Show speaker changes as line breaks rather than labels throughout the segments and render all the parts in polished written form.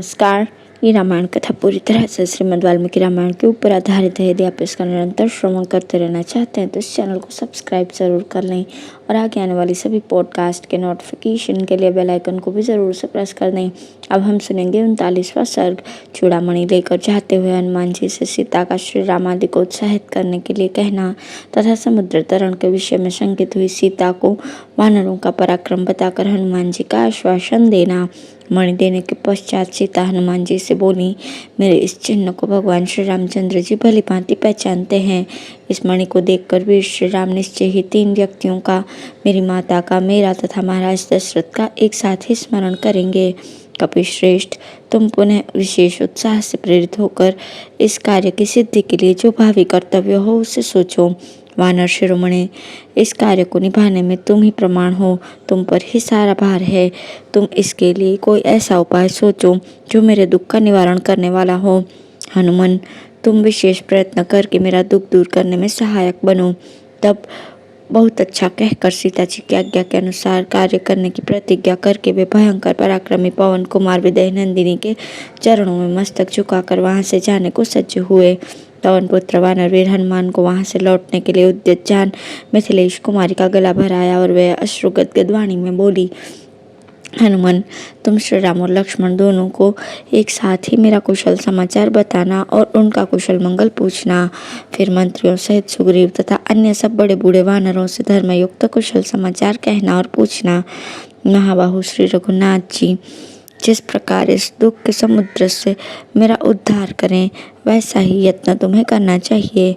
नमस्कार। ये रामायण कथा पूरी तरह से श्रीमद् वाल्मीकि रामायण के ऊपर आधारित है। यदि आप इसका निरंतर श्रवण करते रहना चाहते हैं तो इस चैनल को सब्सक्राइब जरूर कर लें और आगे आने वाली सभी पॉडकास्ट के नोटिफिकेशन के लिए बेल आइकन को भी ज़रूर से प्रेस कर दें। अब हम सुनेंगे 39वां सर्ग। चूड़ामणि लेकर जाते हुए हनुमान जी से सीता का श्री राम आदि को उत्साहित करने के लिए कहना तथा समुद्र तरण के विषय में शंकित हुई सीता को वानरों का पराक्रम बताकर हनुमान जी का आश्वासन देना। मणि देने के पश्चात सीता हनुमान जी से बोली, मेरे इस चिन्ह को भगवान श्री रामचंद्र जी भली भांति पहचानते हैं। इस मणि को देखकर वीर श्री राम निश्चय ही 3 व्यक्तियों का, मेरी माता का, मेरा तथा महाराज दशरथ का एक साथ ही स्मरण करेंगे। कपिश्रेष्ठ, तुम पुनः विशेष उत्साह से प्रेरित होकर इस कार्य की सिद्धि के लिए जो भावी कर्तव्य हो उसे सोचो। वानर शिरोमणि, इस कार्य को निभाने में तुम ही प्रमाण हो, तुम पर ही सारा भार है। तुम इसके लिए कोई ऐसा उपाय सोचो जो मेरे दुख का निवारण करने वाला हो। हनुमान, तुम विशेष प्रयत्न करके मेरा दुख दूर करने में सहायक बनो। तब बहुत अच्छा कहकर सीता जी की आज्ञा के अनुसार कार्य करने की प्रतिज्ञा करके वे भयंकर पराक्रमी पवन कुमार विदय नंदिनी के चरणों में मस्तक झुकाकर वहां से जाने को सज्ज हुए। पवन पुत्र वानरवीर हनुमान को वहां से लौटने के लिए उद्यत जान मिथिलेश कुमारी का गला भराया और वह अश्रुगदगद वाणी में बोली, हनुमान, तुम श्री राम और लक्ष्मण दोनों को एक साथ ही मेरा कुशल समाचार बताना और उनका कुशल मंगल पूछना। फिर मंत्रियों सहित सुग्रीव तथा अन्य सब बड़े बूढ़े वानरों से धर्मयुक्त कुशल समाचार कहना और पूछना। महाबाहु श्री रघुनाथ जी जिस प्रकार इस दुख के समुद्र से मेरा उद्धार करें, वैसा ही यत्न तुम्हें करना चाहिए।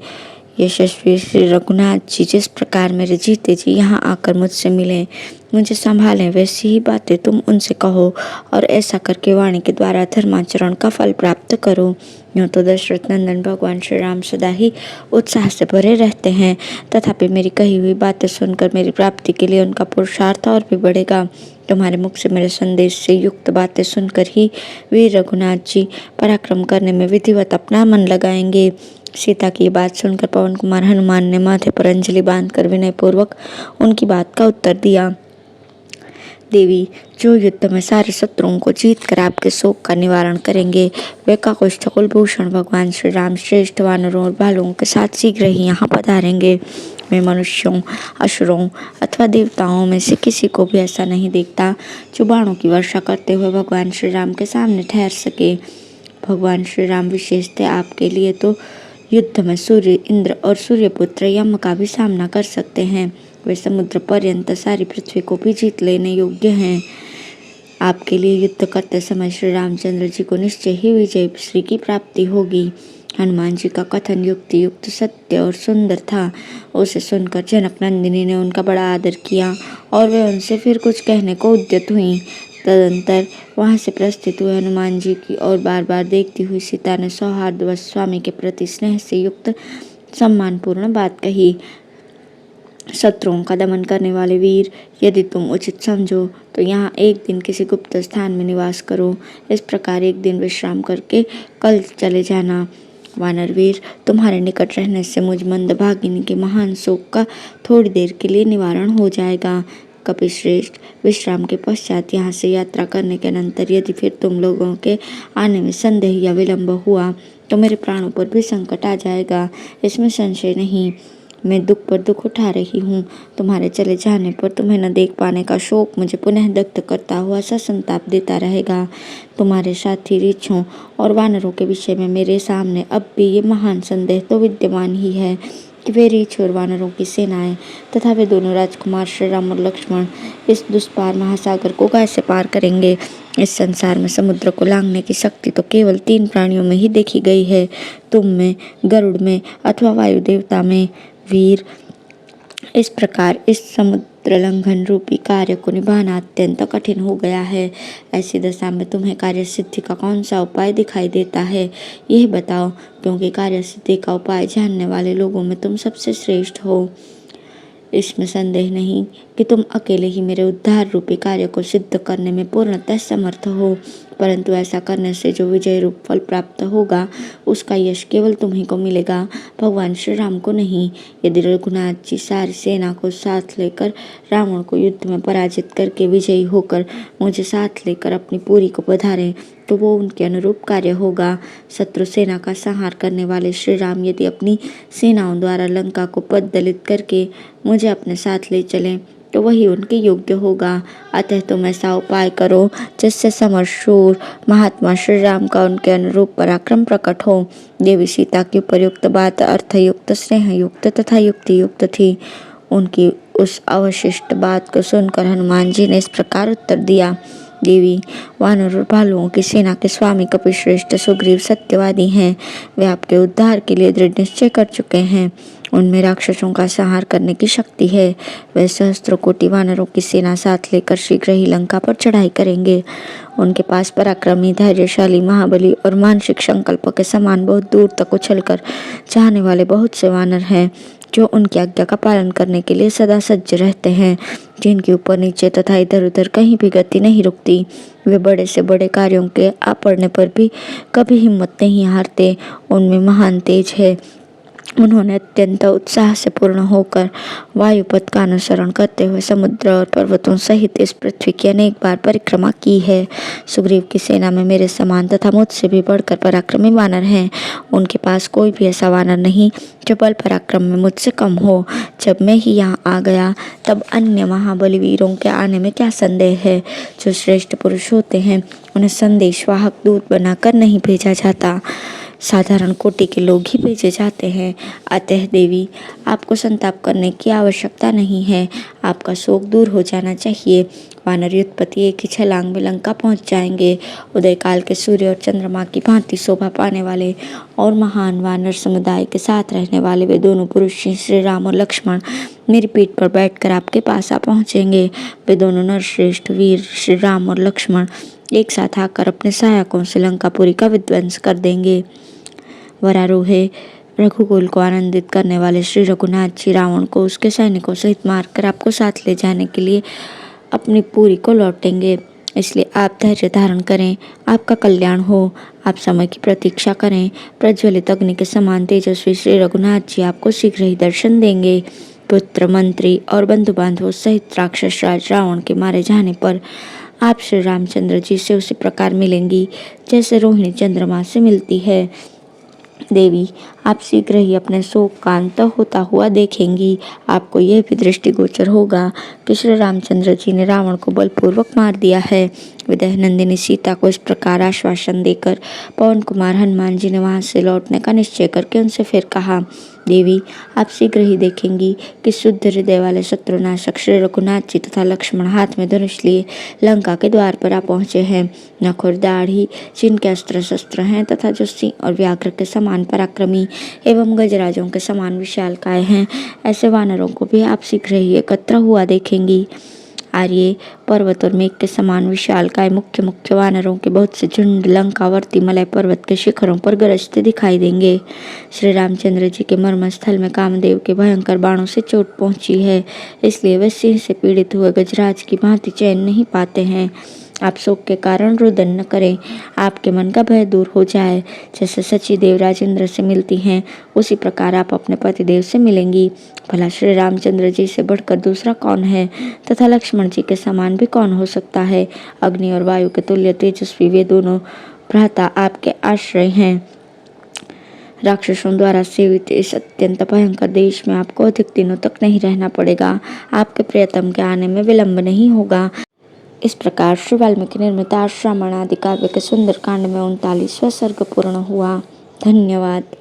यशस्वी श्री रघुनाथ जी जिस प्रकार मेरे जीते जी यहाँ आकर मुझसे मिले, मुझे संभालें, वैसी ही बातें तुम उनसे कहो और ऐसा करके वाणी के द्वारा धर्माचरण का फल प्राप्त करो। यूँ तो दशरथ नंदन भगवान श्री राम सदा ही उत्साह से भरे रहते हैं, तथापि मेरी कही हुई बातें सुनकर मेरी प्राप्ति के लिए उनका पुरुषार्थ और भी बढ़ेगा। तुम्हारे मुख से मेरे संदेश से युक्त बातें सुनकर ही वीर रघुनाथ जी पराक्रम करने में विधिवत अपना मन लगाएंगे। सीता की बात सुनकर पवन कुमार हनुमान ने माथे पर अंजलि बांधकर विनय पूर्वक उनकी बात का उत्तर दिया। देवी, जो युद्ध में सारे शत्रुओं को जीत कर आपके शोक का निवारण करेंगे, वे काकुष्ठ कुलभूषण भगवान श्री राम श्रेष्ठ वानरों और भालुओं के साथ शीघ्र ही यहाँ पधारेंगे। मैं मनुष्यों, असुरों अथवा देवताओं में से किसी को भी ऐसा नहीं देखता जो बाणों की वर्षा करते हुए भगवान श्री राम के सामने ठहर सके। भगवान श्री राम विशेषतः आपके लिए तो युद्ध में सूर्य, इंद्र और सूर्यपुत्र यम का भी सामना कर सकते हैं। वे समुद्र पर्यंत सारी पृथ्वी को भी जीत लेने योग्य हैं। आपके लिए युद्ध करते समय श्री रामचंद्र जी को निश्चय ही विजय श्री की प्राप्ति होगी। हनुमान जी का कथन युक्ति युक्त, सत्य और सुंदर था। उसे सुनकर जनक नंदिनी ने उनका बड़ा आदर किया और वे उनसे फिर कुछ कहने को उद्यत हुई। तदंतर वहां से प्रस्थित हुए हनुमान जी की और बार बार देखती हुई सीता ने सौहार्दवश स्वामी के प्रति स्नेह से युक्त सम्मानपूर्ण बात कही। शत्रुओं का दमन करने वाले वीर, यदि तुम उचित समझो तो यहाँ एक दिन किसी गुप्त स्थान में निवास करो। इस प्रकार एक दिन विश्राम करके कल चले जाना। वानरवीर, तुम्हारे निकट रहने से मुझ मंदभागिनी के महान शोक का थोड़ी देर के लिए निवारण हो जाएगा। कपिश्रेष्ठ, विश्राम के पश्चात यहाँ से यात्रा करने के अनंतर यदि फिर तुम लोगों के आने में संदेह या विलंब हुआ तो मेरे प्राणों पर भी संकट आ जाएगा, इसमें संशय नहीं। मैं दुख पर दुख उठा रही हूँ। तुम्हारे चले जाने पर तुम्हें न देख पाने का शोक मुझे पुनः दग्ध करता हुआ संताप देता रहेगा। तुम्हारे साथी रीछों और वानरों के विषय में मेरे सामने अब भी ये महान संदेह तो विद्यमान ही है कि वे रीछ और वानरों की सेनाएं तथा वे दोनों राजकुमार श्री राम और लक्ष्मण इस दुष्पार महासागर को कैसे पार करेंगे। इस संसार में समुद्र को लांघने की शक्ति तो केवल 3 प्राणियों में ही देखी गई है, तुम में, गरुड़ में अथवा वायु देवता में। वीर, इस प्रकार इस समुद्र लंघन रूपी कार्य को निभाना अत्यंत कठिन हो गया है। ऐसी दशा में तुम्हें कार्य सिद्धि का कौन सा उपाय दिखाई देता है, यह बताओ, क्योंकि कार्य सिद्धि का उपाय जानने वाले लोगों में तुम सबसे श्रेष्ठ हो। इसमें संदेह नहीं कि तुम अकेले ही मेरे उद्धार रूपी कार्य को सिद्ध करने में पूर्णतः समर्थ हो, परंतु ऐसा करने से जो विजय रूप फल प्राप्त होगा उसका यश केवल तुम्ही को मिलेगा, भगवान श्री राम को नहीं। यदि रघुनाथ जी सारी सेना को साथ लेकर रावण को युद्ध में पराजित करके विजयी होकर मुझे साथ लेकर अपनी पुरी को पधारें तो वो उनके अनुरूप कार्य होगा। शत्रु सेना का संहार करने वाले श्री राम यदि अपनी सेनाओं द्वारा लंका को पद्दलित करके मुझे अपने साथ ले चलें तो वही उनके योग्य होगा। अतः तुम ऐसा उपाय करो जिससे समर शूर महात्मा श्री राम का उनके अनुरूप पराक्रम प्रकट हो। देवी सीता की उपयुक्त बात अर्थयुक्त, स्नेहयुक्त तथा युक्ति युक्त थी। उनकी उस अवशिष्ट बात को सुनकर हनुमान जी ने इस प्रकार उत्तर दिया। देवी, वानर और भालुओं की सेना के स्वामी कपिश्रेष्ठ सुग्रीव सत्यवादी हैं। वे आपके उद्धार के लिए दृढ़ निश्चय कर चुके हैं। उनमें राक्षसों का संहार करने की शक्ति है। वे सहस्त्रों कोटि वानरों की सेना साथ लेकर शीघ्र ही लंका पर चढ़ाई करेंगे। उनके पास पराक्रमी, धैर्यशाली, महाबली और मानसिक संकल्प के समान बहुत दूर तक उछलकर जाने वाले बहुत से वानर हैं, जो उनकी आज्ञा का पालन करने के लिए सदा सज्ज रहते हैं, जिनके ऊपर नीचे तथा इधर उधर कहीं भी गति नहीं रुकती। वे बड़े से बड़े कार्यों के आ पड़ने पर भी कभी हिम्मत नहीं हारते। उनमें महान तेज है। उन्होंने अत्यंत उत्साह से पूर्ण होकर वायुपथ का अनुसरण करते हुए समुद्र और पर्वतों सहित इस पृथ्वी की अनेक बार परिक्रमा की है। सुग्रीव की सेना में मेरे समान तथा मुझसे भी बढ़कर पराक्रमी वानर हैं। उनके पास कोई भी ऐसा वानर नहीं जो बल पराक्रम में मुझसे कम हो। जब मैं ही यहाँ आ गया तब अन्य महाबली वीरों के आने में क्या संदेह है। जो श्रेष्ठ पुरुष होते हैं उन्हें संदेशवाहक दूत बनाकर नहीं भेजा जाता, साधारण कोटि के लोग ही भेजे जाते हैं। अतः देवी, आपको संताप करने की आवश्यकता नहीं है। आपका शोक दूर हो जाना चाहिए। वानर युद्धपति एक ही छलांग में लंका पहुंच जाएंगे। उदय काल के सूर्य और चंद्रमा की भांति शोभा पाने वाले और महान वानर समुदाय के साथ रहने वाले वे दोनों पुरुष श्री राम और लक्ष्मण मेरी पीठ पर बैठकर आपके पास आ पहुंचेंगे। वे दोनों नरश्रेष्ठ वीर श्री राम और लक्ष्मण एक साथ आकर अपने सहायकों से लंकापुरी का विध्वंस कर देंगे। वरारोहे, रघुकुल को आनंदित करने वाले श्री रघुनाथ जी रावण को उसके सैनिकों सहित मारकर आपको साथ ले जाने के लिए अपनी पुरी को लौटेंगे। इसलिए आप धैर्य धारण करें, आपका कल्याण हो। आप समय की प्रतीक्षा करें। प्रज्वलित अग्नि के समान तेजस्वी श्री रघुनाथ जी आपको शीघ्र ही दर्शन देंगे। पुत्र, मंत्री और बंधु बांधवों सहित राक्षस राज रावण के मारे जाने पर आप श्री रामचंद्र जी से उसी प्रकार मिलेंगी जैसे रोहिणी चंद्रमा से मिलती है। देवी, आप शीघ्र ही अपने शोक का अंत होता हुआ देखेंगी। आपको यह भी दृष्टिगोचर होगा कि श्री रामचंद्र जी ने रावण को बलपूर्वक मार दिया है। विदेह नंदिनी सीता को इस प्रकार आश्वासन देकर पवन कुमार हनुमान जी ने वहां से लौटने का निश्चय करके उनसे फिर कहा, देवी, आप शीघ्र ही देखेंगी कि शुद्ध हृदय वाले शत्रुनाशक श्री रघुनाथ जी तथा लक्ष्मण हाथ में धनुष लिए लंका के द्वार पर आ पहुंचे हैं। नख और दाढ़ी जिनके अस्त्र शस्त्र हैं तथा जो सिंह और व्याघ्र के समान पराक्रमी एवं गजराजों के समान विशालकाय हैं, ऐसे वानरों को भी आप शीघ्र ही एकत्र हुआ देखेंगी। आर्य, पर्वत और मेघ के समान विशालकाय मुख्य मुख्य वानरों के बहुत से झुंड लंकावर्ती मलय पर्वत के शिखरों पर गरजते दिखाई देंगे। श्री रामचंद्र जी के मर्म स्थल में कामदेव के भयंकर बाणों से चोट पहुंची है, इसलिए वे सिंह से पीड़ित हुए गजराज की भांति चैन नहीं पाते हैं। आप शोक के कारण रुदन न करें, आपके मन का भय दूर हो जाए। जैसे सची देव राजेंद्र से मिलती हैं, उसी प्रकार आप अपने पतिदेव से मिलेंगी। भला श्री रामचंद्र जी से बढ़कर दूसरा कौन है तथा लक्ष्मण जी के समान भी कौन हो सकता है। अग्नि और वायु के तुल्य तेजस्वी वे दोनों भ्राता आपके आश्रय हैं। राक्षसों द्वारा सेवित इस अत्यंत भयंकर देश में आपको अधिक दिनों तक नहीं रहना पड़ेगा। आपके प्रियतम के आने में विलंब नहीं होगा। इस प्रकार श्री वाल्मीकि निर्मित आश्रमण आदि काव्य के सुंदर कांड में 39वां सर्ग पूर्ण हुआ। धन्यवाद।